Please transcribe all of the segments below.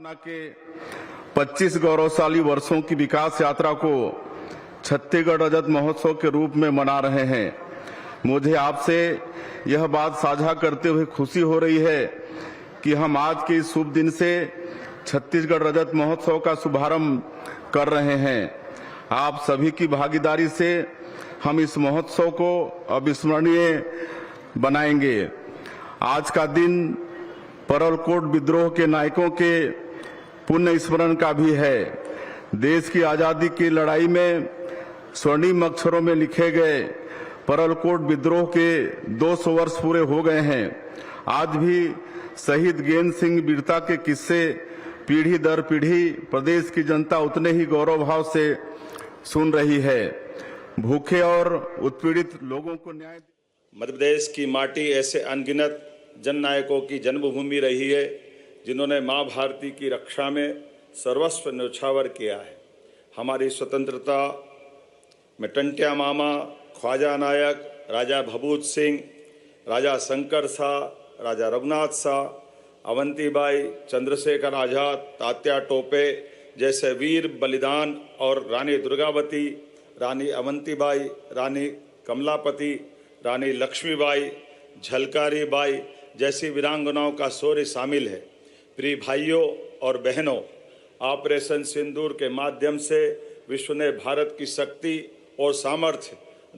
स्थापना के 25 गौरवशाली वर्षों की विकास यात्रा को छत्तीसगढ़ रजत महोत्सव के रूप में मना रहे हैं। मुझे आपसे यह बात साझा करते हुए खुशी हो रही है कि हम आज के इस शुभ दिन से छत्तीसगढ़ रजत महोत्सव का शुभारंभ कर रहे हैं। आप सभी की भागीदारी से हम इस महोत्सव को अविस्मरणीय बनाएंगे। आज का दिन परलकोट विद्रोह के नायकों के पुण्य स्मरण का भी है। देश की आजादी की लड़ाई में स्वर्णिम अक्षरों में लिखे गए परलकोट विद्रोह के 200 वर्ष पूरे हो गए हैं। आज भी शहीद गेंद सिंह वीरता के किस्से पीढ़ी दर पीढ़ी प्रदेश की जनता उतने ही गौरव भाव से सुन रही है। भूखे और उत्पीड़ित लोगों को न्याय। मध्य प्रदेश की माटी ऐसे अनगिनत जननायकों की जन्मभूमि रही है जिन्होंने मां भारती की रक्षा में सर्वस्व न्यौछावर किया है। हमारी स्वतंत्रता में टंट्या मामा, ख्वाजा नायक, राजा भभूत सिंह, राजा शंकर शाह, राजा रघुनाथ शाह, अवंतीबाई, चंद्रशेखर आजाद, तात्या टोपे जैसे वीर बलिदान और रानी दुर्गावती, रानी अवंतीबाई, रानी कमलापति, रानी लक्ष्मीबाई, झलकारी बाई जैसी वीरांगनाओं का शौर्य शामिल है। प्रिय भाइयों और बहनों, ऑपरेशन सिंदूर के माध्यम से विश्व ने भारत की शक्ति और सामर्थ्य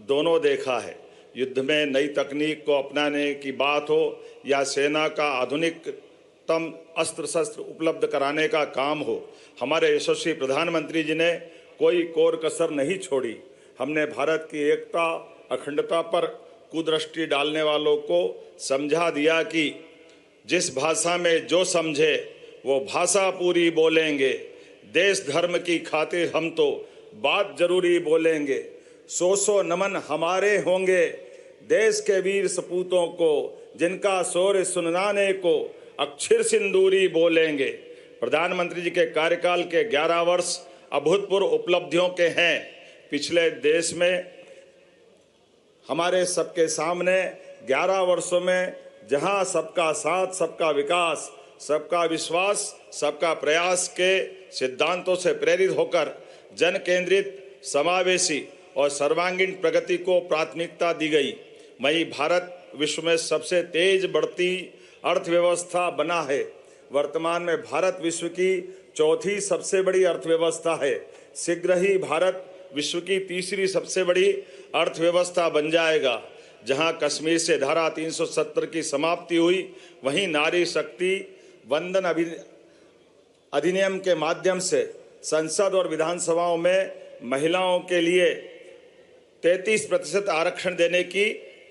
दोनों देखा है। युद्ध में नई तकनीक को अपनाने की बात हो या सेना का आधुनिकतम अस्त्र शस्त्र उपलब्ध कराने का काम हो, हमारे यशस्वी प्रधानमंत्री जी ने कोई कोर कसर नहीं छोड़ी। हमने भारत की एकता, अखंडता पर कुदृष्टि डालने वालों को समझा दिया कि जिस भाषा में जो समझे वो भाषा पूरी बोलेंगे। देश धर्म की खातिर हम तो बात जरूरी बोलेंगे। सौ नमन हमारे होंगे देश के वीर सपूतों को, जिनका शौर्य सुनाने को अक्षर सिंदूरी बोलेंगे। प्रधानमंत्री जी के कार्यकाल के 11 वर्ष अभूतपूर्व उपलब्धियों के हैं। पिछले देश में हमारे सबके सामने 11 वर्षों में जहां सबका साथ, सबका विकास, सबका विश्वास, सबका प्रयास के सिद्धांतों से प्रेरित होकर जन केंद्रित, समावेशी और सर्वांगीण प्रगति को प्राथमिकता दी गई। वहीं भारत विश्व में सबसे तेज बढ़ती अर्थव्यवस्था बना है। वर्तमान में भारत विश्व की चौथी सबसे बड़ी अर्थव्यवस्था है। शीघ्र ही भारत विश्व की तीसरी सबसे बड़ी अर्थव्यवस्था बन जाएगा। जहां कश्मीर से धारा 370 की समाप्ति हुई, वहीं नारी शक्ति वंदन अधिनियम के माध्यम से संसद और विधानसभाओं में महिलाओं के लिए 33% आरक्षण देने की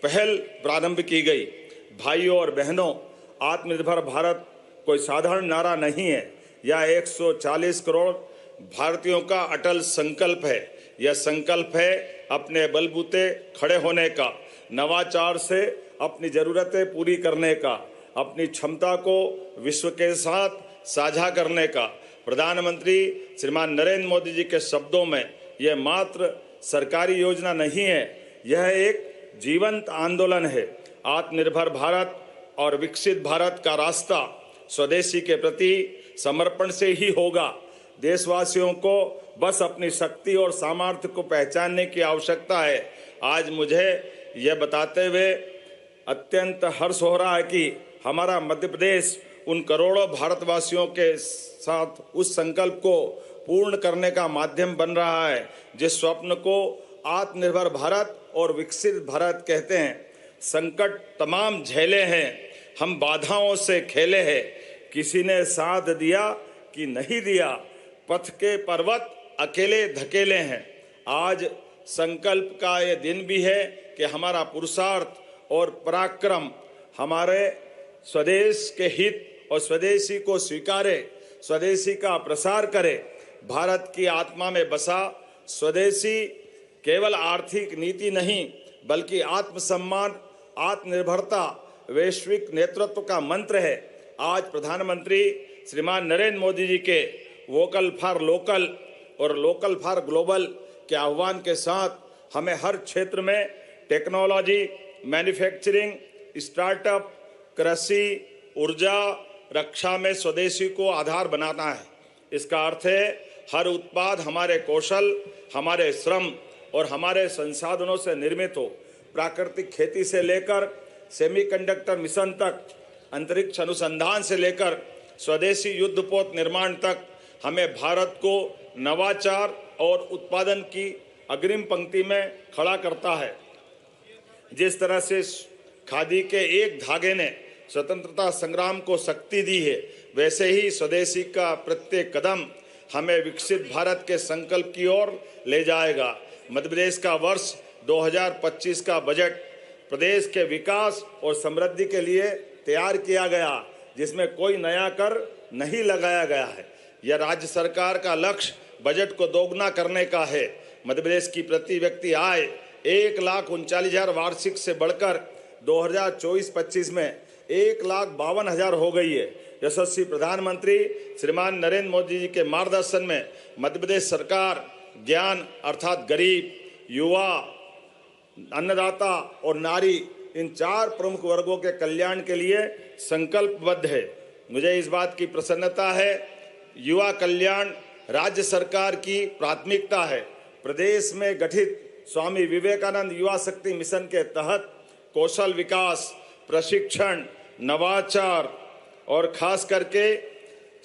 पहल प्रारंभ की गई। भाइयों और बहनों, आत्मनिर्भर भारत कोई साधारण नारा नहीं है। यह 140 करोड़ भारतीयों का अटल संकल्प है। यह संकल्प है अपने बलबूते खड़े होने का, नवाचार से अपनी जरूरतें पूरी करने का, अपनी क्षमता को विश्व के साथ साझा करने का। प्रधानमंत्री श्रीमान नरेंद्र मोदी जी के शब्दों में यह मात्र सरकारी योजना नहीं है, यह एक जीवंत आंदोलन है। आत्मनिर्भर भारत और विकसित भारत का रास्ता स्वदेशी के प्रति समर्पण से ही होगा। देशवासियों को बस अपनी शक्ति और सामर्थ्य को पहचानने की आवश्यकता है। आज मुझे यह बताते हुए अत्यंत हर्ष हो रहा है कि हमारा मध्य प्रदेश उन करोड़ों भारतवासियों के साथ उस संकल्प को पूर्ण करने का माध्यम बन रहा है जिस स्वप्न को आत्मनिर्भर भारत और विकसित भारत कहते हैं। संकट तमाम झेले हैं, हम बाधाओं से खेले हैं, किसी ने साथ दिया कि नहीं दिया, पथ के पर्वत अकेले धकेले हैं। आज संकल्प का ये दिन भी है कि हमारा पुरुषार्थ और पराक्रम हमारे स्वदेश के हित और स्वदेशी को स्वीकारे, स्वदेशी का प्रसार करे। भारत की आत्मा में बसा स्वदेशी केवल आर्थिक नीति नहीं बल्कि आत्मसम्मान, आत्मनिर्भरता, वैश्विक नेतृत्व का मंत्र है। आज प्रधानमंत्री श्रीमान नरेंद्र मोदी जी के वोकल फॉर लोकल और लोकल फॉर ग्लोबल के आह्वान के साथ हमें हर क्षेत्र में टेक्नोलॉजी, मैन्युफैक्चरिंग, स्टार्टअप, कृषि, ऊर्जा, रक्षा में स्वदेशी को आधार बनाना है। इसका अर्थ है हर उत्पाद हमारे कौशल, हमारे श्रम और हमारे संसाधनों से निर्मित हो। प्राकृतिक खेती से लेकर सेमीकंडक्टर मिशन तक, अंतरिक्ष अनुसंधान से लेकर स्वदेशी युद्धपोत निर्माण तक हमें भारत को नवाचार और उत्पादन की अग्रिम पंक्ति में खड़ा करता है। जिस तरह से खादी के एक धागे ने स्वतंत्रता संग्राम को शक्ति दी है, वैसे ही स्वदेशी का प्रत्येक कदम हमें विकसित भारत के संकल्प की ओर ले जाएगा। मध्य प्रदेश का वर्ष 2025 का बजट प्रदेश के विकास और समृद्धि के लिए तैयार किया गया, जिसमें कोई नया कर नहीं लगाया गया है। यह राज्य सरकार का लक्ष्य बजट को दोगुना करने का है। मध्य प्रदेश की प्रति व्यक्ति आय 1,39,000 वार्षिक से बढ़कर 2024-25 में 1,52,000 हो गई है। यशस्वी प्रधानमंत्री श्रीमान नरेंद्र मोदी जी के मार्गदर्शन में मध्य प्रदेश सरकार ज्ञान अर्थात गरीब, युवा, अन्नदाता और नारी, इन 4 प्रमुख वर्गों के कल्याण के लिए संकल्पबद्ध है। मुझे इस बात की प्रसन्नता है, युवा कल्याण राज्य सरकार की प्राथमिकता है। प्रदेश में गठित स्वामी विवेकानंद युवा शक्ति मिशन के तहत कौशल विकास, प्रशिक्षण, नवाचार और खास करके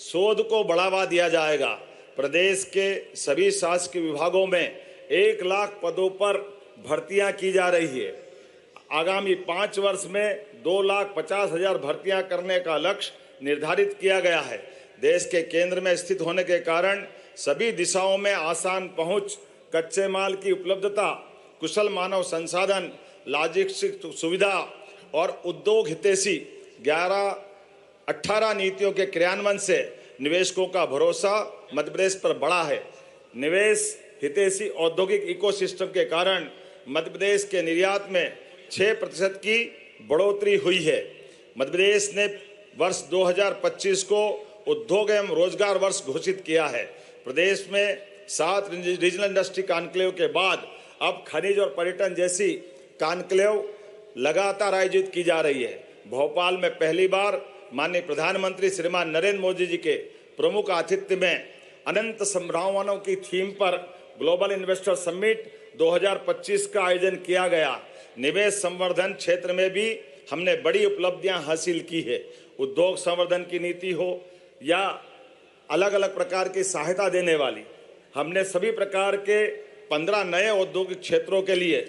शोध को बढ़ावा दिया जाएगा। प्रदेश के सभी शासकीय विभागों में 1 लाख पदों पर भर्तियां की जा रही है। आगामी 5 वर्ष में 2,50,000 भर्तियां करने का लक्ष्य निर्धारित किया गया है। देश के केंद्र में स्थित होने के कारण सभी दिशाओं में आसान पहुंच, कच्चे माल की उपलब्धता, कुशल मानव संसाधन, लॉजिस्टिक सुविधा और उद्योग हितैषी 18 नीतियों के क्रियान्वयन से निवेशकों का भरोसा मध्य प्रदेश पर बढ़ा है। निवेश हितैषी औद्योगिक इकोसिस्टम के कारण मध्य प्रदेश के निर्यात में 6% की बढ़ोतरी हुई है। मध्य प्रदेश ने वर्ष 2025 को उद्योग एवं रोजगार वर्ष घोषित किया है। प्रदेश में 7 रीजनल इंडस्ट्री कॉन्क्लेव के बाद अब खनिज और पर्यटन जैसी कॉन्क्लेव लगातार आयोजित की जा रही है। भोपाल में पहली बार माननीय प्रधानमंत्री श्रीमान नरेंद्र मोदी जी के प्रमुख आतिथ्य में अनंत संभावनाओं की थीम पर ग्लोबल इन्वेस्टर समिट 2025 का आयोजन किया गया। निवेश संवर्धन क्षेत्र में भी हमने बड़ी उपलब्धियां हासिल की है। उद्योग संवर्धन की नीति हो या अलग अलग प्रकार की सहायता देने वाली, हमने सभी प्रकार के 15 नए औद्योगिक क्षेत्रों के लिए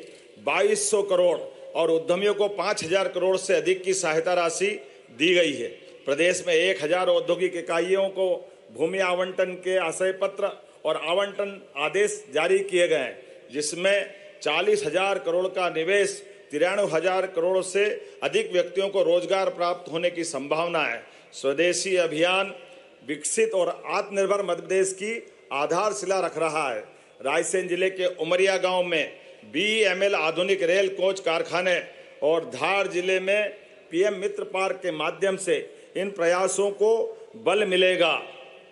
2200 करोड़ और उद्यमियों को 5,000 करोड़ से अधिक की सहायता राशि दी गई है। प्रदेश में 1,000 औद्योगिक इकाइयों को भूमि आवंटन के आशय पत्र और आवंटन आदेश जारी किए गए हैं, जिसमें 40,000 करोड़ का निवेश, 93,000 करोड़ से अधिक व्यक्तियों को रोजगार प्राप्त होने की संभावना है। स्वदेशी अभियान विकसित और आत्मनिर्भर मध्य प्रदेश की आधारशिला रख रहा है। रायसेन जिले के उमरिया गांव में BEML आधुनिक रेल कोच कारखाने और धार जिले में PM मित्र पार्क के माध्यम से इन प्रयासों को बल मिलेगा।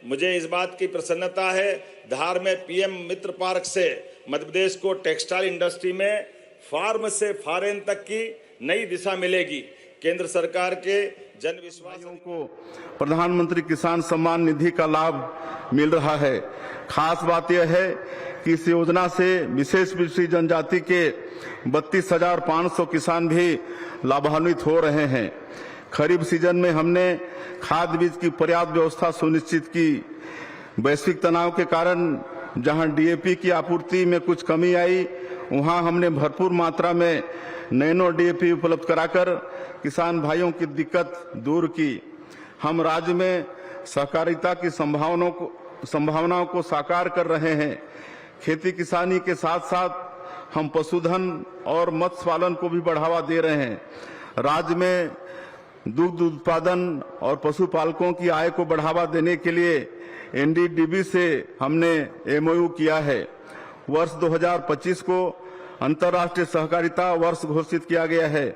मुझे इस बात की प्रसन्नता है, धार में PM मित्र पार्क से मध्य प्रदेश को टेक्सटाइल इंडस्ट्री में फार्म से फॉरेन तक की नई दिशा मिलेगी। केंद्र सरकार के जन विश्वास को प्रधानमंत्री किसान सम्मान निधि का लाभ मिल रहा है। खास बात यह है कि इस योजना से विशेष पिछड़ी जनजाति के 32,500 किसान भी लाभान्वित हो रहे हैं। खरीफ सीजन में हमने खाद बीज की पर्याप्त व्यवस्था सुनिश्चित की। वैश्विक तनाव के कारण जहां DAP की आपूर्ति में कुछ कमी आई, वहां हमने भरपूर मात्रा में नैनो DAP उपलब्ध कराकर किसान भाइयों की दिक्कत दूर की। हम राज्य में सहकारिता की संभावनाओं को साकार कर रहे हैं। खेती किसानी के साथ साथ हम पशुधन और मत्स्य पालन को भी बढ़ावा दे रहे हैं। राज्य में दुग्ध उत्पादन और पशुपालकों की आय को बढ़ावा देने के लिए NDDB से हमने MOU किया है। वर्ष 2025 को अंतर्राष्ट्रीय सहकारिता वर्ष घोषित किया गया है।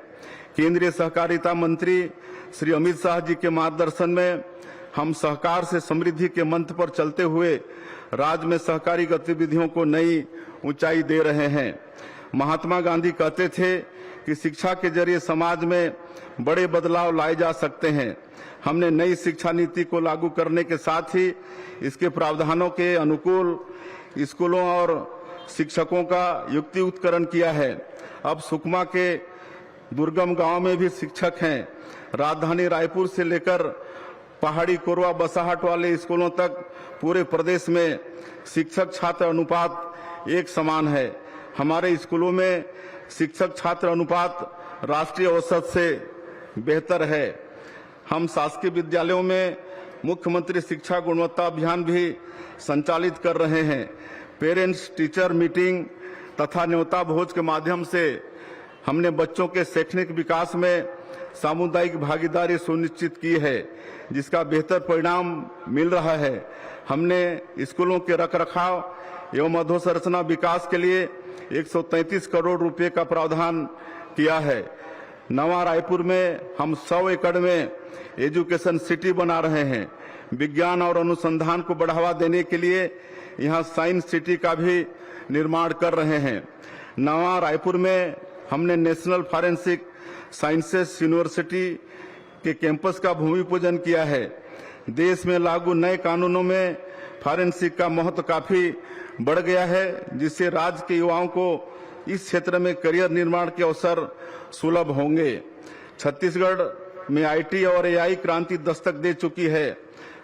केंद्रीय सहकारिता मंत्री श्री अमित शाह जी के मार्गदर्शन में हम सहकार से समृद्धि के मंत्र पर चलते हुए राज्य में सहकारी गतिविधियों को नई ऊंचाई दे रहे हैं। महात्मा गांधी कहते थे कि शिक्षा के जरिए समाज में बड़े बदलाव लाए जा सकते हैं। हमने नई शिक्षा नीति को लागू करने के साथ ही इसके प्रावधानों के अनुकूल स्कूलों और शिक्षकों का युक्तियुक्तकरण किया है। अब सुकमा के दुर्गम गांव में भी शिक्षक हैं। राजधानी रायपुर से लेकर पहाड़ी कोरवा बसाहट वाले स्कूलों तक पूरे प्रदेश में शिक्षक छात्र अनुपात एक समान है। हमारे स्कूलों में शिक्षक छात्र अनुपात राष्ट्रीय औसत से बेहतर है। हम शासकीय विद्यालयों में मुख्यमंत्री शिक्षा गुणवत्ता अभियान भी संचालित कर रहे हैं। पेरेंट्स टीचर मीटिंग तथा न्योता भोज के माध्यम से हमने बच्चों के शैक्षणिक विकास में सामुदायिक भागीदारी सुनिश्चित की है, जिसका बेहतर परिणाम मिल रहा है। हमने स्कूलों के रखरखाव एवं अधोसंरचना विकास के लिए 133 करोड़ रुपए का प्रावधान किया है। नवा रायपुर में हम 100 एकड़ में एजुकेशन सिटी बना रहे हैं। विज्ञान और अनुसंधान को बढ़ावा देने के लिए यहाँ साइंस सिटी का भी निर्माण कर रहे हैं। नवा रायपुर में हमने नेशनल फॉरेंसिक साइंसेस यूनिवर्सिटी के कैंपस का भूमि पूजन किया है। देश में लागू नए कानूनों में फॉरेंसिक का महत्व काफी बढ़ गया है, जिससे राज्य के युवाओं को इस क्षेत्र में करियर निर्माण के अवसर सुलभ होंगे। छत्तीसगढ़ में आईटी और एआई क्रांति दस्तक दे चुकी है।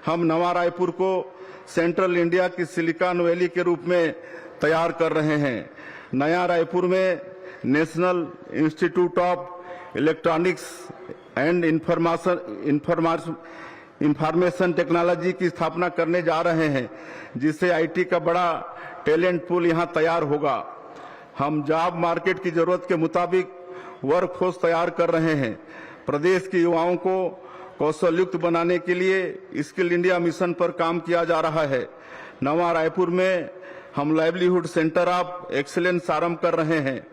हम नवा रायपुर को सेंट्रल इंडिया की सिलिकॉन वैली के रूप में तैयार कर रहे हैं। नया रायपुर में national institute of electronics and information technology की स्थापना करने जा रहे हैं, जिससे आईटी का बड़ा टैलेंट पूल यहां तैयार होगा। हम जॉब मार्केट की जरूरत के मुताबिक वर्कफोर्स तैयार कर रहे हैं। प्रदेश के युवाओं को कौशलयुक्त बनाने के लिए स्किल इंडिया मिशन पर काम किया जा रहा है। नवा रायपुर में हम लाइवलीहुड सेंटर ऑफ एक्सीलेंस आरंभ कर रहे हैं।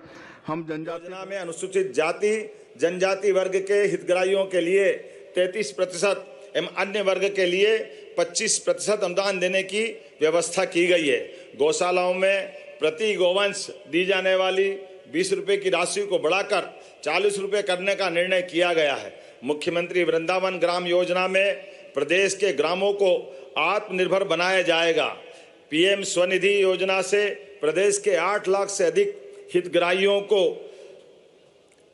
हम योजना में अनुसूचित जाति जनजाति वर्ग के हितग्राहियों के लिए 33% एवं अन्य वर्ग के लिए 25% अनुदान देने की व्यवस्था की गई है। गौशालाओं में प्रति गोवंश दी जाने वाली 20 रुपए की राशि को बढ़ाकर 40 रुपए करने का निर्णय किया गया है। मुख्यमंत्री वृंदावन ग्राम योजना में प्रदेश के ग्रामों को आत्मनिर्भर बनाया जाएगा। पीएम स्वनिधि योजना से प्रदेश के 8 लाख से अधिक हितग्राहियों को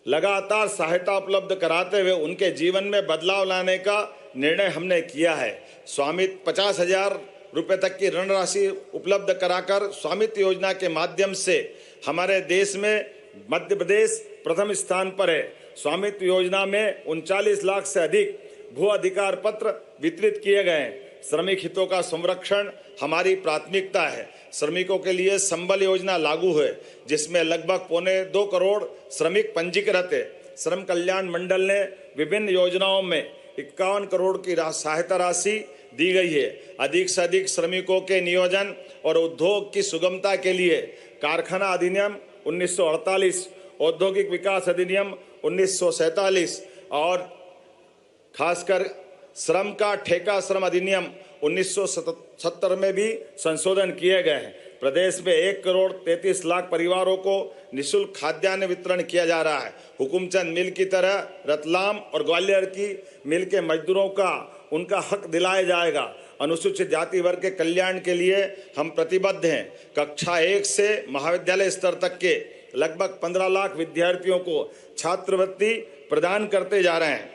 लगातार सहायता उपलब्ध कराते हुए उनके जीवन में बदलाव लाने का निर्णय हमने किया है। स्वामित्व 50,000 रुपए तक की ऋण राशि उपलब्ध कराकर स्वामित्व योजना के माध्यम से हमारे देश में मध्य प्रदेश प्रथम स्थान पर है। स्वामित्व योजना में 39 लाख से अधिक भू अधिकार पत्र वितरित किए गए हैं। श्रमिक हितों का संरक्षण हमारी प्राथमिकता है। श्रमिकों के लिए संबल योजना लागू है, जिसमें लगभग 2.25 करोड़ श्रमिक पंजीकृत है। श्रम कल्याण मंडल ने विभिन्न योजनाओं में 51 करोड़ की सहायता राशि दी गई है। अधिक से अधिक श्रमिकों के नियोजन और उद्योग की सुगमता के लिए कारखाना अधिनियम 1948, औद्योगिक विकास अधिनियम 1947 और खासकर श्रम का ठेका श्रम अधिनियम 1970 में भी संशोधन किए गए हैं। प्रदेश में 1 करोड़ 33 लाख परिवारों को निःशुल्क खाद्यान्न वितरण किया जा रहा है। हुकुमचंद मिल की तरह रतलाम और ग्वालियर की मिल के मजदूरों का उनका हक दिलाया जाएगा। अनुसूचित जाति वर्ग के कल्याण के लिए हम प्रतिबद्ध हैं। कक्षा 1 से महाविद्यालय स्तर तक के लगभग 15 लाख विद्यार्थियों को छात्रवृत्ति प्रदान करते जा रहे हैं।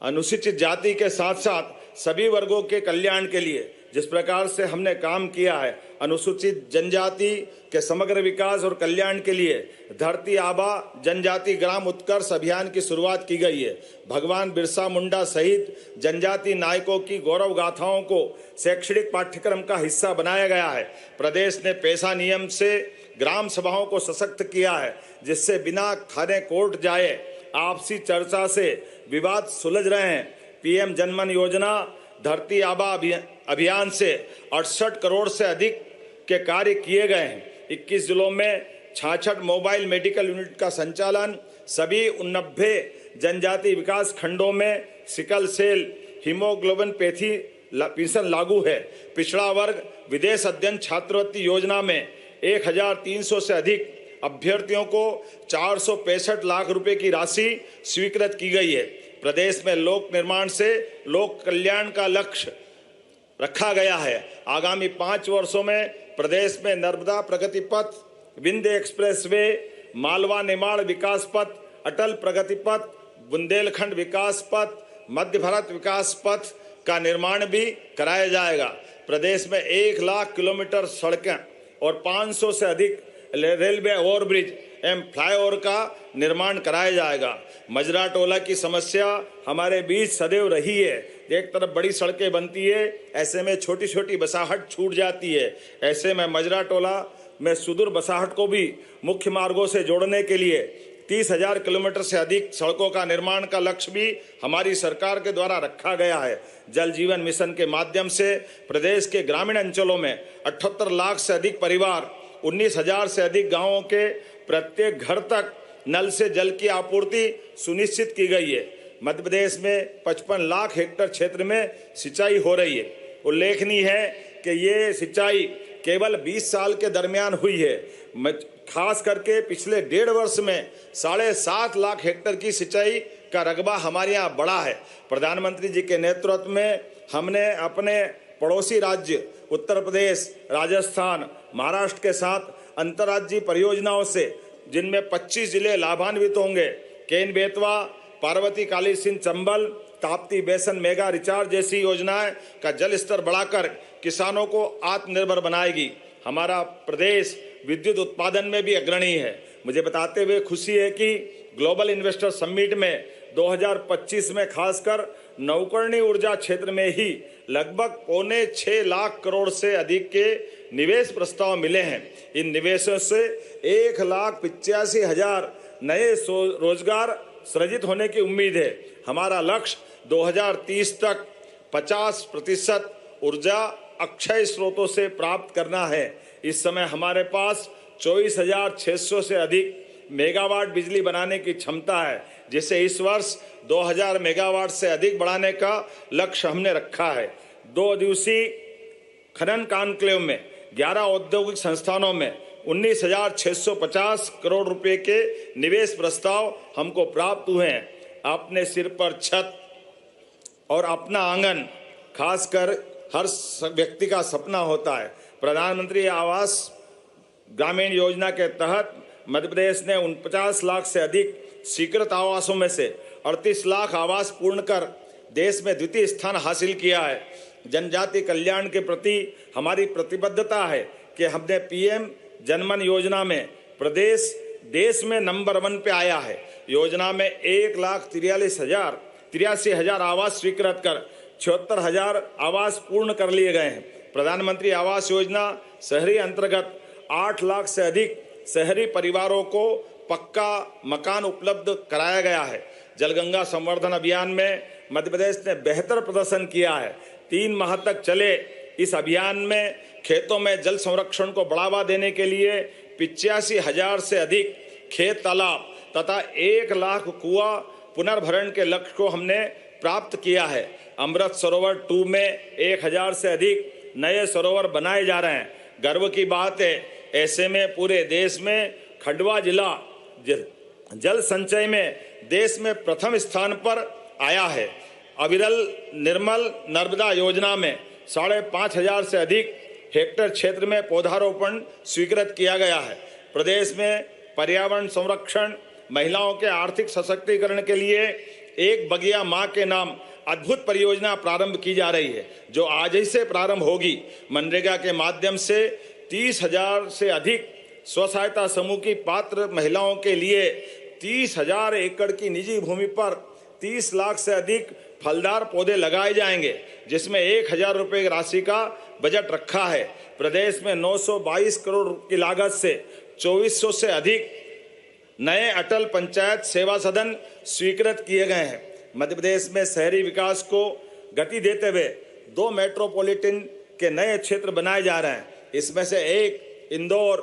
अनुसूचित जाति के साथ साथ सभी वर्गों के कल्याण के लिए जिस प्रकार से हमने काम किया है, अनुसूचित जनजाति के समग्र विकास और कल्याण के लिए धरती आबा जनजाति ग्राम उत्कर्ष अभियान की शुरुआत की गई है। भगवान बिरसा मुंडा सहित जनजाति नायकों की गौरव गाथाओं को शैक्षणिक पाठ्यक्रम का हिस्सा बनाया गया है। प्रदेश ने पेशा नियम से ग्राम सभाओं को सशक्त किया है, जिससे बिना खाने कोर्ट जाए आपसी चर्चा से विवाद सुलझ रहे हैं। पीएम जनमन योजना धरती आबा अभियान से 68 करोड़ से अधिक के कार्य किए गए हैं। 21 जिलों में 66 मोबाइल मेडिकल यूनिट का संचालन, सभी 89 जनजाति विकास खंडों में सिकल सेल हीमोग्लोबिनपैथी पेंशन लागू है। पिछड़ा वर्ग विदेश अध्ययन छात्रवृत्ति योजना में 1300 से अधिक अभ्यर्थियों को 465 लाख रुपए की राशि स्वीकृत की गई है। प्रदेश में लोक निर्माण से लोक कल्याण का लक्ष्य रखा गया है। आगामी 5 वर्षों में प्रदेश में नर्मदा प्रगति पथ, विंध्य एक्सप्रेस वे, मालवा निमाड़ विकास पथ, अटल प्रगति पथ, बुंदेलखंड विकास पथ, मध्य भारत विकास पथ का निर्माण भी कराया जाएगा। प्रदेश में 1 लाख किलोमीटर सड़कें और 500 से अधिक रेलवे ओवरब्रिज एवं फ्लाईओवर का निर्माण कराया जाएगा। मजरा टोला की समस्या हमारे बीच सदैव रही है। एक तरफ बड़ी सड़कें बनती है, ऐसे में छोटी छोटी बसाहट छूट जाती है। ऐसे में मजरा टोला में सुदूर बसाहट को भी मुख्य मार्गों से जोड़ने के लिए 30,000 किलोमीटर से अधिक सड़कों का निर्माण का लक्ष्य भी हमारी सरकार के द्वारा रखा गया है। जल जीवन मिशन के माध्यम से प्रदेश के ग्रामीण अंचलों में 78 लाख से अधिक परिवार, 19,000 से अधिक गांवों के प्रत्येक घर तक नल से जल की आपूर्ति सुनिश्चित की गई है। मध्य प्रदेश में 55 लाख हेक्टेयर क्षेत्र में सिंचाई हो रही है। उल्लेखनीय है कि ये सिंचाई केवल 20 साल के दरमियान हुई है। खास करके पिछले 1.5 वर्ष में 7.5 लाख हेक्टेयर की सिंचाई का रकबा हमारे यहाँ बढ़ा है। प्रधानमंत्री जी के नेतृत्व में हमने अपने पड़ोसी राज्य उत्तर प्रदेश, राजस्थान, महाराष्ट्र के साथ अंतर्राज्यीय परियोजनाओं से, जिनमें 25 जिले लाभान्वित होंगे, केन बेतवा, पार्वती काली सिंध चंबल, ताप्ती बेसन मेगा रिचार्ज जैसी योजनाएं का जल स्तर बढ़ाकर किसानों को आत्मनिर्भर बनाएगी। हमारा प्रदेश विद्युत उत्पादन में भी अग्रणी है। मुझे बताते हुए खुशी है कि ग्लोबल इन्वेस्टर समिट में 2025 में खासकर नवकरणीय ऊर्जा क्षेत्र में ही लगभग 5.25 लाख करोड़ से अधिक के निवेश प्रस्ताव मिले हैं। इन निवेशों से 1,85,000 नए रोजगार सृजित होने की उम्मीद है। हमारा लक्ष्य 2030 तक 50% ऊर्जा अक्षय स्रोतों से प्राप्त करना है। इस समय हमारे पास 24,600 से अधिक मेगावाट बिजली बनाने की क्षमता है, जिसे इस वर्ष 2,000 मेगावाट से अधिक बढ़ाने का लक्ष्य हमने रखा है। 2 दिवसीय खनन कॉन्क्लेव में 11 औद्योगिक संस्थानों में 19,650 करोड़ रुपए के निवेश प्रस्ताव हमको प्राप्त हुए हैं। अपने सिर पर छत और अपना आंगन खासकर हर व्यक्ति का सपना होता है। प्रधानमंत्री आवास ग्रामीण योजना के तहत मध्य प्रदेश ने 49 लाख से अधिक स्वीकृत आवासों में से 38 लाख आवास पूर्ण कर देश में द्वितीय स्थान हासिल किया है। जनजाति कल्याण के प्रति हमारी प्रतिबद्धता है कि हमने पीएम जनमन योजना में प्रदेश देश में नंबर 1 पे आया है। योजना में 1,83,000 आवास स्वीकृत कर 76,000 आवास पूर्ण कर लिए गए हैं। प्रधानमंत्री आवास योजना शहरी अंतर्गत 8 लाख से अधिक शहरी परिवारों को पक्का मकान उपलब्ध कराया गया है। जलगंगा संवर्धन अभियान में मध्य प्रदेश ने बेहतर प्रदर्शन किया है। 3 माह तक चले इस अभियान में खेतों में जल संरक्षण को बढ़ावा देने के लिए 85,000 से अधिक खेत तालाब तथा 1 लाख कुआं पुनर्भरण के लक्ष्य को हमने प्राप्त किया है। अमृत सरोवर 2 में 1,000 से अधिक नए सरोवर बनाए जा रहे हैं। गर्व की बात है, ऐसे में पूरे देश में खंडवा जिला जल संचय में देश में प्रथम स्थान पर आया है। अविरल निर्मल नर्मदा योजना में 5,500 से अधिक हेक्टेयर क्षेत्र में पौधारोपण स्वीकृत किया गया है। प्रदेश में पर्यावरण संरक्षण, महिलाओं के आर्थिक सशक्तिकरण के लिए एक बगिया माँ के नाम अद्भुत परियोजना प्रारंभ की जा रही है, जो आज ही से प्रारंभ होगी। मनरेगा के माध्यम से 30,000 से अधिक स्व सहायता समूह की पात्र महिलाओं के लिए 30,000 एकड़ की निजी भूमि पर 30 लाख से अधिक फलदार पौधे लगाए जाएंगे, जिसमें 1,000 रुपये की राशि का बजट रखा है। प्रदेश में 922 करोड़ की लागत से 2400 से अधिक नए अटल पंचायत सेवा सदन स्वीकृत किए गए हैं। मध्य प्रदेश में शहरी विकास को गति देते हुए 2 मेट्रोपॉलिटन के नए क्षेत्र बनाए जा रहे हैं। इसमें से एक इंदौर,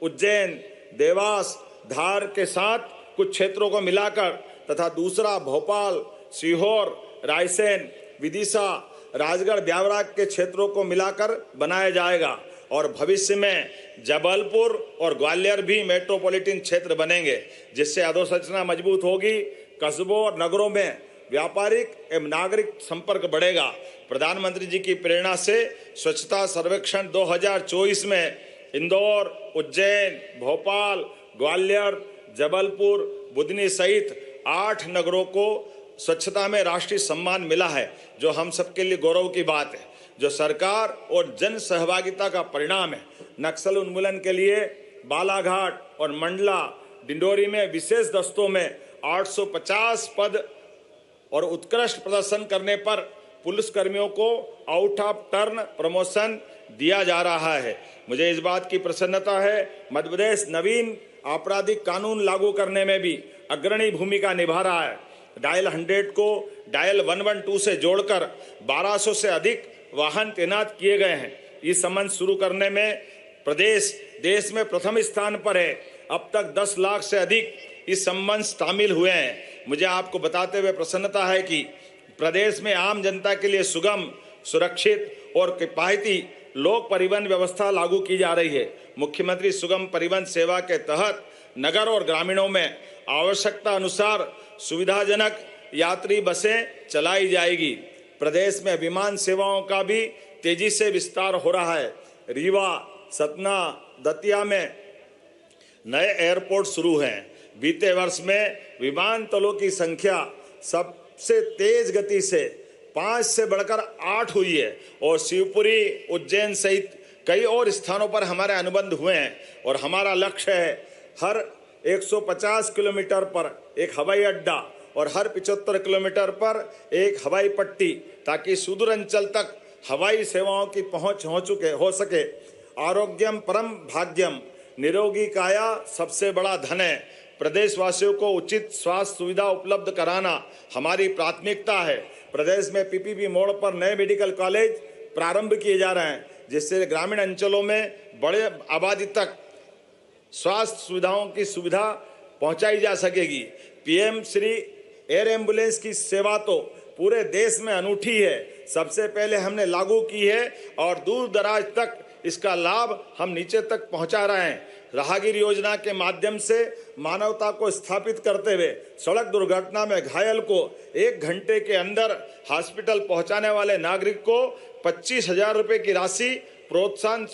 उज्जैन, देवास, धार के साथ कुछ क्षेत्रों को मिलाकर तथा दूसरा भोपाल, सीहोर, रायसेन, विदिशा, राजगढ़, ब्यावरा के क्षेत्रों को मिलाकर बनाया जाएगा और भविष्य में जबलपुर और ग्वालियर भी मेट्रोपॉलिटन क्षेत्र बनेंगे, जिससे अधोसंरचना मजबूत होगी। कस्बों और नगरों में व्यापारिक एवं नागरिक संपर्क बढ़ेगा। प्रधानमंत्री जी की प्रेरणा से स्वच्छता सर्वेक्षण 2024 में इंदौर, उज्जैन, भोपाल, ग्वालियर, जबलपुर, बुधनी सहित 8 नगरों को स्वच्छता में राष्ट्रीय सम्मान मिला है, जो हम सबके लिए गौरव की बात है, जो सरकार और जन सहभागिता का परिणाम है। नक्सल उन्मूलन के लिए बालाघाट और मंडला, डिंडोरी में विशेष दस्तों में 850 पद और उत्कृष्ट प्रदर्शन करने पर पुलिसकर्मियों को आउट ऑफ टर्न प्रमोशन दिया जा रहा है। मुझे इस बात की प्रसन्नता है, मध्य प्रदेश नवीन आपराधिक कानून लागू करने में भी अग्रणी भूमिका निभा रहा है। डायल 100 को डायल 112 से जोड़कर 1200 से अधिक वाहन तैनात किए गए हैं। इस संबंध शुरू करने में प्रदेश देश में प्रथम स्थान पर है। अब तक 10 लाख से अधिक इस संबंध शामिल हुए हैं। मुझे आपको बताते हुए प्रसन्नता है कि प्रदेश में आम जनता के लिए सुगम, सुरक्षित और किफायती लोक परिवहन व्यवस्था लागू की जा रही है। मुख्यमंत्री सुगम परिवहन सेवा के तहत नगर और ग्रामीणों में आवश्यकता अनुसार सुविधाजनक यात्री बसें चलाई जाएगी। प्रदेश में विमान सेवाओं का भी तेजी से विस्तार हो रहा है। रीवा, सतना, दतिया में नए एयरपोर्ट शुरू हैं। बीते वर्ष में विमानतलों की संख्या सबसे तेज गति से 5 से बढ़कर 8 हुई है और शिवपुरी, उज्जैन सहित कई और स्थानों पर हमारे अनुबंध हुए हैं। और हमारा लक्ष्य है हर 150 किलोमीटर पर एक हवाई अड्डा और हर 75 किलोमीटर पर एक हवाई पट्टी, ताकि सुदूर अंचल तक हवाई सेवाओं की पहुंच हो सके। आरोग्यम परम भाग्यम, निरोगी काया सबसे बड़ा धन है। प्रदेशवासियों को उचित स्वास्थ्य सुविधा उपलब्ध कराना हमारी प्राथमिकता है। प्रदेश में पीपीपी मोड़ पर नए मेडिकल कॉलेज प्रारंभ किए जा रहे हैं, जिससे ग्रामीण अंचलों में बड़े आबादी तक स्वास्थ्य सुविधाओं की सुविधा पहुंचाई जा सकेगी। पीएम श्री एयर एम्बुलेंस की सेवा तो पूरे देश में अनूठी है। सबसे पहले हमने लागू की है और दूर दराज तक इसका लाभ हम नीचे तक पहुंचा रहे हैं। राहगीर योजना के माध्यम से मानवता को स्थापित करते हुए सड़क दुर्घटना में घायल को 1 घंटे के अंदर हॉस्पिटल पहुंचाने वाले नागरिक को 25,000 रुपये की राशि प्रोत्साहन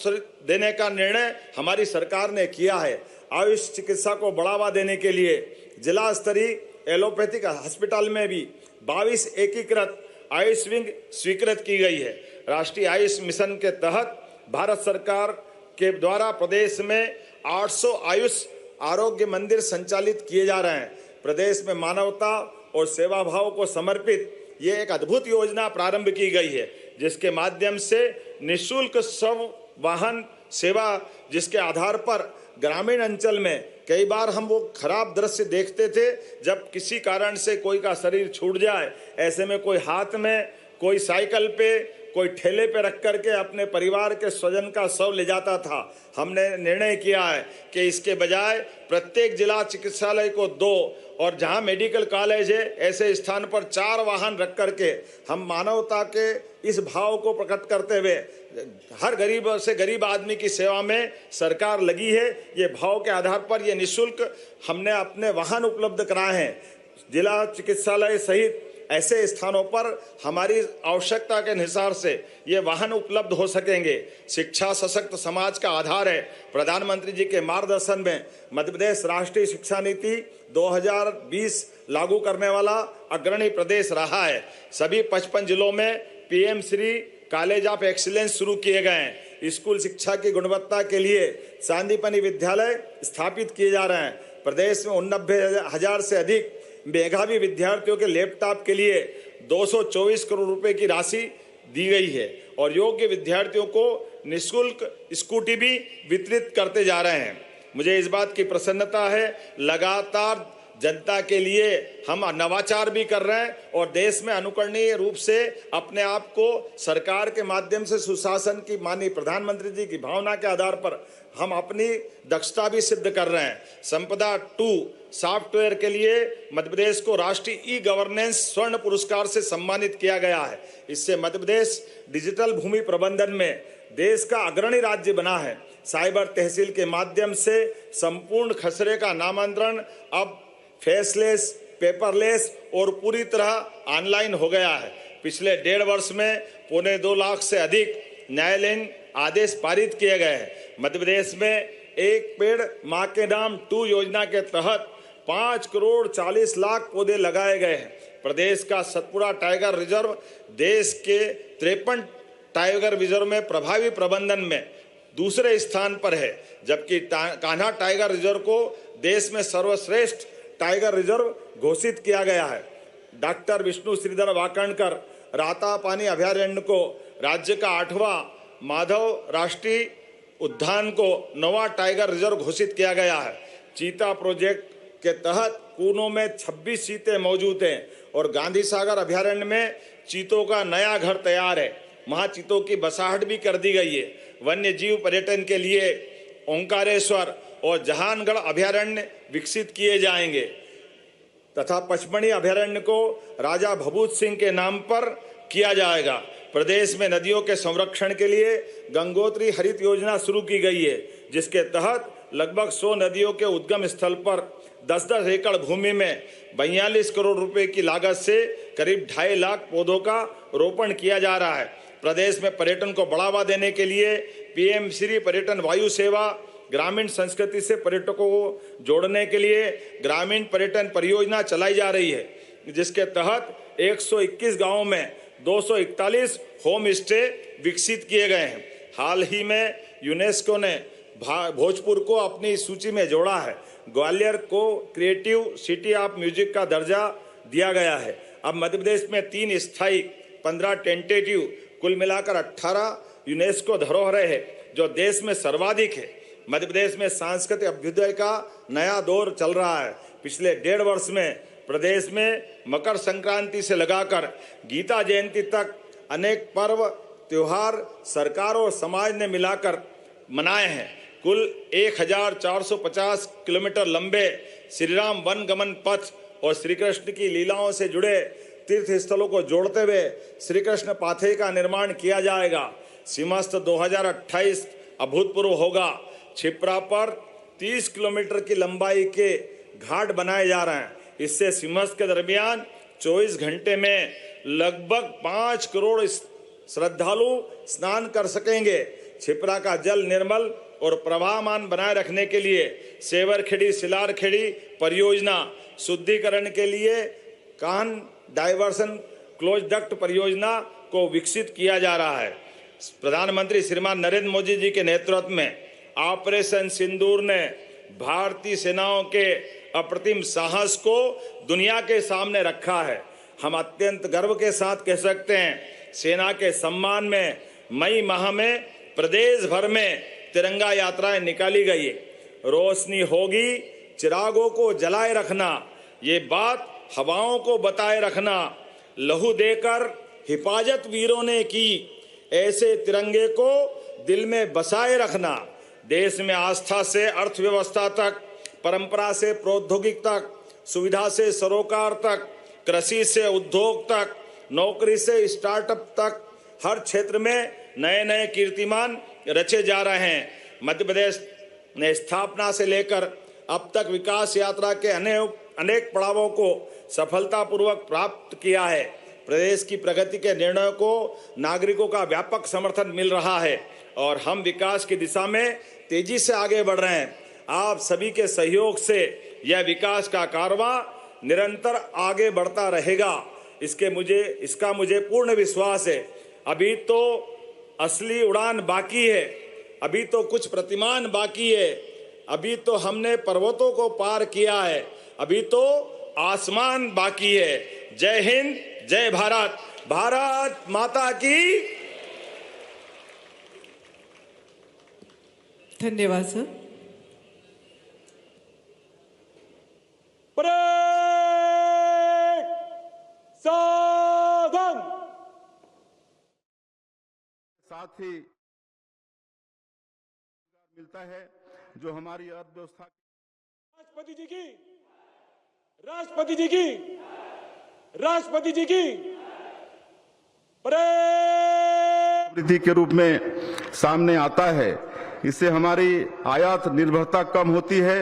देने का निर्णय हमारी सरकार ने किया है। आयुष चिकित्सा को बढ़ावा देने के लिए जिला स्तरीय एलोपैथिक अस्पताल में भी 22 एकीकृत आयुष विंग स्वीकृत की गई है। राष्ट्रीय आयुष मिशन के तहत भारत सरकार के द्वारा प्रदेश में 800 आयुष आरोग्य मंदिर संचालित किए जा रहे हैं। प्रदेश में मानवता और सेवा भाव को समर्पित ये एक अद्भुत योजना प्रारंभ की गई है, जिसके माध्यम से निःशुल्क शव वाहन सेवा, जिसके आधार पर ग्रामीण अंचल में कई बार हम वो खराब दृश्य देखते थे, जब किसी कारण से कोई का शरीर छूट जाए, ऐसे में कोई हाथ में, कोई साइकिल पे, कोई ठेले पे रख करके अपने परिवार के स्वजन का शव ले जाता था। हमने निर्णय किया है कि इसके बजाय प्रत्येक जिला चिकित्सालय को 2 और जहां मेडिकल कॉलेज है ऐसे स्थान पर 4 वाहन रख करके हम मानवता के इस भाव को प्रकट करते हुए हर गरीब से गरीब आदमी की सेवा में सरकार लगी है। ये भाव के आधार पर ये निःशुल्क हमने अपने वाहन उपलब्ध कराए हैं। जिला चिकित्सालय सहित ऐसे स्थानों पर हमारी आवश्यकता के अनुसार से ये वाहन उपलब्ध हो सकेंगे। शिक्षा सशक्त समाज का आधार है। प्रधानमंत्री जी के मार्गदर्शन में मध्य प्रदेश राष्ट्रीय शिक्षा नीति 2020 लागू करने वाला अग्रणी प्रदेश रहा है। सभी 55 जिलों में PM Shri college of excellence शुरू किए गए हैं। स्कूल शिक्षा की गुणवत्ता के लिए सांदीपनि विद्यालय स्थापित किए जा रहे हैं। प्रदेश में 89,000 से अधिक मेधावी विद्यार्थियों के लैपटॉप के लिए 224 करोड़ रुपए की राशि दी गई है और योग्य विद्यार्थियों को निःशुल्क स्कूटी भी वितरित करते जा रहे हैं। मुझे इस बात की प्रसन्नता है, लगातार जनता के लिए हम नवाचार भी कर रहे हैं और देश में अनुकरणीय रूप से अपने आप को सरकार के माध्यम से सुशासन की माननीय प्रधानमंत्री जी की भावना के आधार पर हम अपनी दक्षता भी सिद्ध कर रहे हैं। संपदा 2 सॉफ्टवेयर के लिए मध्य प्रदेश को राष्ट्रीय ई गवर्नेंस स्वर्ण पुरस्कार से सम्मानित किया गया है। इससे मध्य प्रदेश डिजिटल भूमि प्रबंधन में देश का अग्रणी राज्य बना है। साइबर तहसील के माध्यम से संपूर्ण खसरे का नामांतरण अब फेसलेस पेपरलेस और पूरी तरह ऑनलाइन हो गया है। पिछले 1.5 वर्ष में 2.25 लाख से अधिक न्यायालयीन आदेश पारित किए गए हैं। मध्य प्रदेश में एक पेड़ मां के नाम 2 योजना के तहत 5 करोड़ 40 लाख पौधे लगाए गए हैं। प्रदेश का सतपुड़ा टाइगर रिजर्व देश के 53 टाइगर रिजर्व में प्रभावी प्रबंधन में दूसरे स्थान पर है, जबकि कान्हा टाइगर रिजर्व को देश में सर्वश्रेष्ठ टाइगर रिजर्व घोषित किया गया है। डॉक्टर विष्णु श्रीधर वाकणकर रातापानी अभयारण्य को राज्य का 8वां माधव राष्ट्रीय उद्यान को 9वां टाइगर रिजर्व घोषित किया गया है। चीता प्रोजेक्ट के तहत कूनों में 26 चीते मौजूद हैं और गांधी सागर अभयारण्य में चीतों का नया घर तैयार है। वहां चीतों की बसाहट भी कर दी गई है। वन्य जीव पर्यटन के लिए ओंकारेश्वर और जहानगढ़ अभयारण्य विकसित किए जाएंगे तथा पचमढ़ी अभयारण्य को राजा भभूत सिंह के नाम पर किया जाएगा। प्रदेश में नदियों के संरक्षण के लिए गंगोत्री हरित योजना शुरू की गई है, जिसके तहत लगभग 100 नदियों के उद्गम स्थल पर 10-10 एकड़ भूमि में 42 करोड़ रुपए की लागत से करीब 2.5 लाख पौधों का रोपण किया जा रहा है। प्रदेश में पर्यटन को बढ़ावा देने के लिए पीएम श्री पर्यटन वायु सेवा, ग्रामीण संस्कृति से पर्यटकों को जोड़ने के लिए ग्रामीण पर्यटन परियोजना चलाई जा रही है, जिसके तहत 121 गांवों में 241 होम स्टे विकसित किए गए हैं। हाल ही में यूनेस्को ने भोजपुर को अपनी सूची में जोड़ा है। ग्वालियर को क्रिएटिव सिटी ऑफ म्यूजिक का दर्जा दिया गया है। अब मध्य प्रदेश में 3 स्थायी, 15 टेंटेटिव, कुल मिलाकर 18 यूनेस्को धरोहरें है, जो देश में सर्वाधिक है। मध्य प्रदेश में सांस्कृतिक अभ्युदय का नया दौर चल रहा है। पिछले 1.5 वर्ष में प्रदेश में मकर संक्रांति से लगाकर गीता जयंती तक अनेक पर्व त्योहार सरकार और समाज ने मिलाकर मनाए हैं। कुल 1450 किलोमीटर लंबे श्रीराम वन गमन पथ और श्री कृष्ण की लीलाओं से जुड़े तीर्थ स्थलों को जोड़ते हुए श्री कृष्ण पाथे का निर्माण किया जाएगा। सीमास्थ 2028 अभूतपूर्व होगा। छिप्रा पर 30 किलोमीटर की लंबाई के घाट बनाए जा रहे हैं। इससे सिमस्त के दरमियान 24 घंटे में लगभग 5 करोड़ श्रद्धालु स्नान कर सकेंगे। छिप्रा का जल निर्मल और प्रवाहमान बनाए रखने के लिए सेवरखेड़ी सिलारखेड़ी परियोजना, शुद्धिकरण के लिए कान डाइवर्सन क्लोज डक्ट परियोजना को विकसित किया जा रहा है। प्रधानमंत्री श्रीमान नरेंद्र मोदी जी के नेतृत्व में ऑपरेशन सिंदूर ने भारतीय सेनाओं के अप्रतिम साहस को दुनिया के सामने रखा है। हम अत्यंत गर्व के साथ कह सकते हैं, सेना के सम्मान में मई माह में प्रदेश भर में तिरंगा यात्राएं निकाली गई। रोशनी होगी, चिरागों को जलाए रखना, ये बात हवाओं को बताए रखना। लहू देकर हिफाजत वीरों ने की, ऐसे तिरंगे को दिल में बसाए रखना। देश में आस्था से अर्थव्यवस्था तक, परंपरा से प्रौद्योगिक तक, सुविधा से सरोकार तक, कृषि से उद्योग तक, नौकरी से स्टार्टअप तक, हर क्षेत्र में नए नए कीर्तिमान रचे जा रहे हैं। मध्य प्रदेश ने स्थापना से लेकर अब तक विकास यात्रा के अनेक पड़ावों को सफलतापूर्वक प्राप्त किया है। प्रदेश की प्रगति के निर्णयों को नागरिकों का व्यापक समर्थन मिल रहा है और हम विकास की दिशा में तेजी से आगे बढ़ रहे हैं। आप सभी के सहयोग से यह विकास का कारवां निरंतर आगे बढ़ता रहेगा, इसका मुझे पूर्ण विश्वास है। अभी तो असली उड़ान बाकी है, अभी तो कुछ प्रतिमान बाकी है, अभी तो हमने पर्वतों को पार किया है, अभी तो आसमान बाकी है। जय हिंद, जय भारत, भारत माता की। धन्यवाद सर। साधन साथ ही मिलता है जो हमारी अर्थव्यवस्था राष्ट्रपति जी की, राष्ट्रपति जी की, राष्ट्रपति जी की वृद्धि के रूप में सामने आता है। इससे हमारी आयात निर्भरता कम होती है।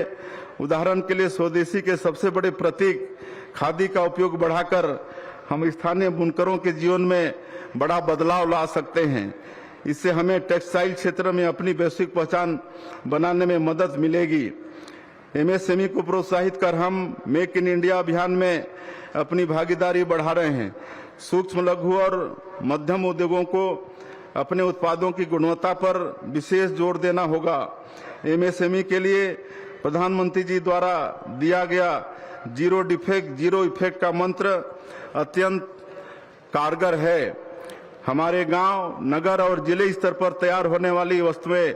उदाहरण के लिए स्वदेशी के सबसे बड़े प्रतीक खादी का उपयोग बढ़ाकर हम स्थानीय बुनकरों के जीवन में बड़ा बदलाव ला सकते हैं। इससे हमें टेक्सटाइल क्षेत्र में अपनी वैश्विक पहचान बनाने में मदद मिलेगी। एमएसएमई को प्रोत्साहित कर हम मेक इन इंडिया अभियान में अपनी भागीदारी बढ़ा रहे हैं। सूक्ष्म, लघु और मध्यम उद्योगों को अपने उत्पादों की गुणवत्ता पर विशेष जोर देना होगा। एमएसएमई के लिए प्रधानमंत्री जी द्वारा दिया गया जीरो डिफेक्ट जीरो इफेक्ट का मंत्र अत्यंत कारगर है। हमारे गांव, नगर और जिले स्तर पर तैयार होने वाली वस्तुएं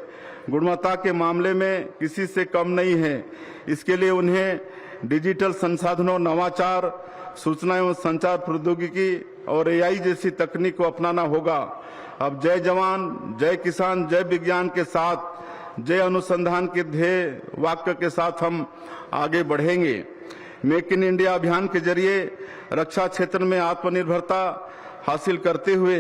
गुणवत्ता के मामले में किसी से कम नहीं है। इसके लिए उन्हें डिजिटल संसाधनों, नवाचार, सूचना एवं संचार प्रौद्योगिकी और एआई जैसी तकनीक को अपनाना होगा। अब जय जवान, जय किसान, जय विज्ञान के साथ जय अनुसंधान के ध्येय वाक्य के साथ हम आगे बढ़ेंगे। मेक इन इंडिया अभियान के जरिए रक्षा क्षेत्र में आत्मनिर्भरता हासिल करते हुए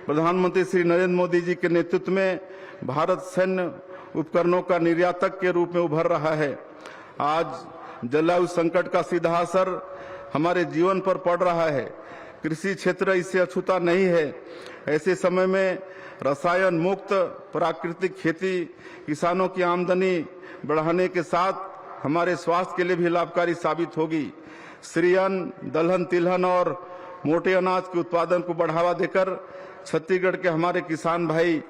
प्रधानमंत्री श्री नरेंद्र मोदी जी के नेतृत्व में भारत सैन्य उपकरणों का निर्यातक के रूप में उभर रहा है। आज जलवायु संकट का सीधा असर हमारे जीवन पर पड़ रहा है। कृषि क्षेत्र इससे अछूता नहीं है। ऐसे समय में रसायन मुक्त प्राकृतिक खेती किसानों की आमदनी बढ़ाने के साथ हमारे स्वास्थ्य के लिए भी लाभकारी साबित होगी। श्री अन्न, दलहन, तिलहन और मोटे अनाज के उत्पादन को बढ़ावा देकर छत्तीसगढ़ के हमारे किसान भाई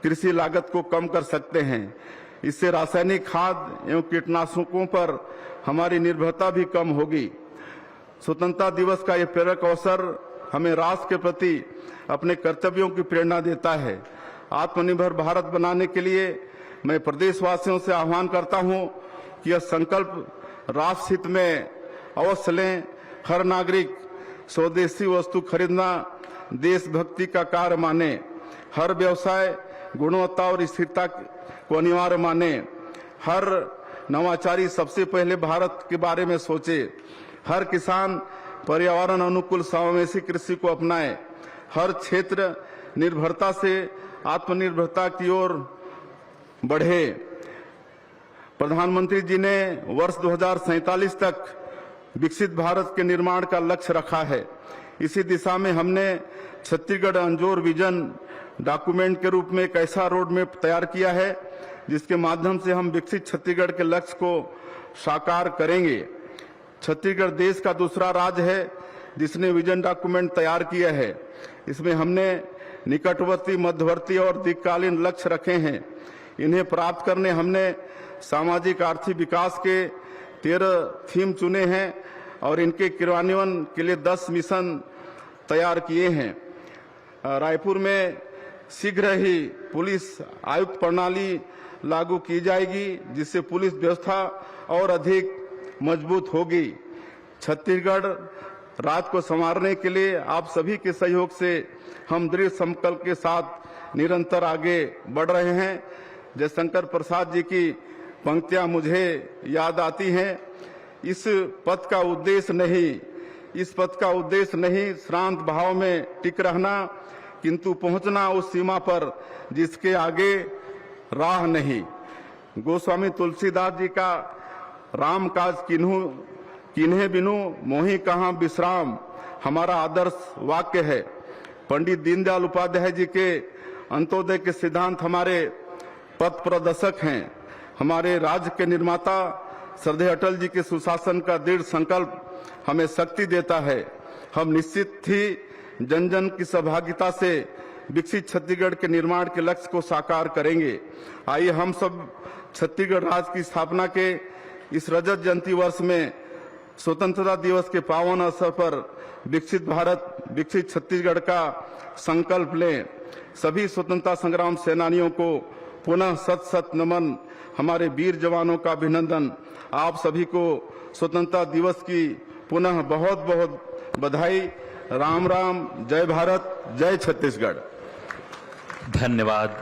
कृषि लागत को कम कर सकते हैं। इससे रासायनिक खाद एवं कीटनाशकों पर हमारी निर्भरता भी कम होगी। स्वतंत्रता दिवस का यह प्रेरक अवसर हमें राष्ट्र के प्रति अपने कर्तव्यों की प्रेरणा देता है। आत्मनिर्भर भारत बनाने के लिए मैं प्रदेशवासियों से आह्वान करता हूं कि यह संकल्प राष्ट्र हित में अवश्य लें। हर नागरिक स्वदेशी वस्तु खरीदना देशभक्ति का कार्य माने। हर व्यवसाय गुणवत्ता और स्थिरता को अनिवार्य माने। हर नवाचारी सबसे पहले भारत के बारे में सोचे। हर किसान पर्यावरण अनुकूल समावेशी कृषि को अपनाए। हर क्षेत्र निर्भरता से आत्मनिर्भरता की ओर बढ़े। प्रधानमंत्री जी ने वर्ष 2047 तक विकसित भारत के निर्माण का लक्ष्य रखा है। इसी दिशा में हमने छत्तीसगढ़ अंजोर विजन डॉक्यूमेंट के रूप में एक ऐसा रोड मैप तैयार किया है जिसके माध्यम से हम विकसित छत्तीसगढ़ के लक्ष्य को साकार करेंगे। छत्तीसगढ़ देश का दूसरा राज्य है जिसने विजन डॉक्यूमेंट तैयार किया है। इसमें हमने निकटवर्ती, मध्यवर्ती और दीर्घकालीन लक्ष्य रखे हैं। इन्हें प्राप्त करने हमने सामाजिक आर्थिक विकास के 13 थीम चुने हैं और इनके क्रियान्वयन के लिए 10 मिशन तैयार किए हैं। रायपुर में शीघ्र ही पुलिस आयुक्त प्रणाली लागू की जाएगी जिससे पुलिस व्यवस्था और अधिक मजबूत होगी। छत्तीसगढ़ राज्य को संवारने के लिए आप सभी के सहयोग से हम दृढ़ संकल्प के साथ निरंतर आगे बढ़ रहे हैं। जयशंकर प्रसाद जी की पंक्तियां मुझे याद आती हैं। इस पथ का उद्देश्य नहीं श्रांत भाव में टिक रहना, किंतु पहुंचना उस सीमा पर जिसके आगे राह नहीं। गोस्वामी तुलसीदास जी का राम काज किन्हे बिनु मोहि कहाँ विश्राम हमारा आदर्श वाक्य है। पंडित दीनदयाल उपाध्याय जी के अंत्योदय के सिद्धांत हमारे पथ प्रदर्शक हैं। हमारे राज्य के निर्माता श्रद्धेय अटल जी के सुशासन का दृढ़ संकल्प हमें शक्ति देता है। हम निश्चित ही जन जन की सहभागिता से विकसित छत्तीसगढ़ के निर्माण के लक्ष्य को साकार करेंगे। आइए हम सब छत्तीसगढ़ राज्य की स्थापना के इस रजत जयंती वर्ष में स्वतंत्रता दिवस के पावन अवसर पर विकसित भारत, विकसित छत्तीसगढ़ का संकल्प लें। सभी स्वतंत्रता संग्राम सेनानियों को पुनः शत शत नमन। हमारे वीर जवानों का अभिनंदन। आप सभी को स्वतंत्रता दिवस की पुनः बहुत बहुत बधाई। राम राम। जय भारत, जय छत्तीसगढ़। धन्यवाद।